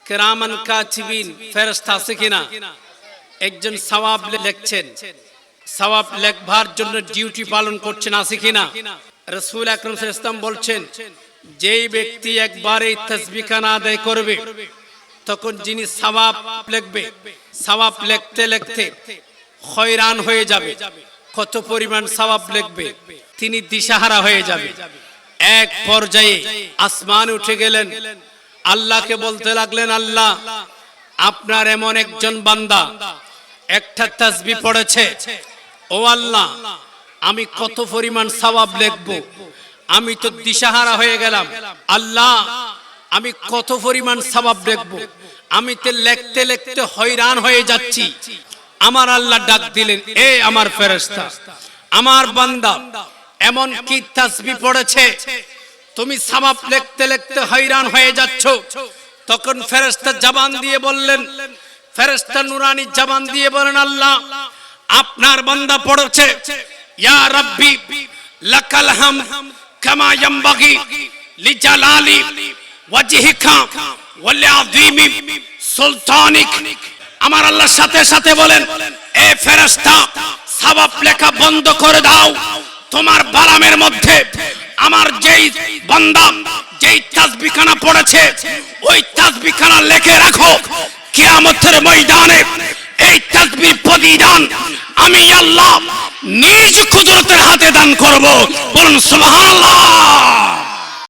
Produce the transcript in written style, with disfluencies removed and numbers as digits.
কিরামান কাতিবিন ফেরেশতা আছে কিনা? একজন সওয়াব লিখছেন, সওয়াব লেখবার জন্য ডিউটি পালন করছেন, আছে কিনা? রাসূল আকরাম সাল্লাল্লাহু আলাইহি ওয়াসাল্লাম বলছেন, যেই ব্যক্তি একবার এই তাসবিহখানা আদায় করবে, তখন যিনি সওয়াব লিখবে, সওয়াব লিখতে লিখতে হয়রান হয়ে যাবে। কত পরিমাণ সওয়াব লিখবে, তিনি দিশাহারা হয়ে যাবে। এক পর্যায়ে আসমানে উঠে গেলেন, আল্লাহকে বলতে লাগলেন, আল্লাহ, আপনার এমন একজন বান্দা একটা তাসবিহ পড়েছে, ও আল্লাহ, আমি কত পরিমাণ সওয়াব লিখব, আমি তো দিশাহারা হয়ে গেলাম। আল্লাহ, আমি কত পরিমাণ সওয়াব লিখব, আমি তো লিখতে লিখতে হয়রান হয়ে যাচ্ছি। আমার আল্লাহ ডাক দিলেন, এ আমার ফেরেশতা, আমার বান্দা এমন কি তাসবিহ পড়েছে তুমি সওয়াব লিখতে লিখতে হয়রান হয়ে যাচ্ছ? তখন ফেরেশতা জবান দিয়ে বললেন, ফেরেশতা নুরানি জবান দিয়ে বলেন, আল্লাহ, আপনার বান্দা পড়েছে, ইয়া রাব্বি লাকাল হামদ কামা ইয়ামবাগি লিজালালি ওয়াজহিকা ওয়া লিআযীমি সুলতানিক। আমার আল্লাহ সাথে সাথে বলেন, এ ফেরেশতা, সওয়াব লেখা বন্ধ করে দাও। তোমার বালামের মধ্যে আমার যেই বান্দা যেই তাসবিহখানা পড়েছে, ওই তাসবিহখানা লিখে রাখো। কিয়ামতের ময়দানে এই তাসবিহ প্রতিদান আমি আল্লাহ নিজ কুদরতের হাতে দান করব। বলুন সুবহানাল্লাহ।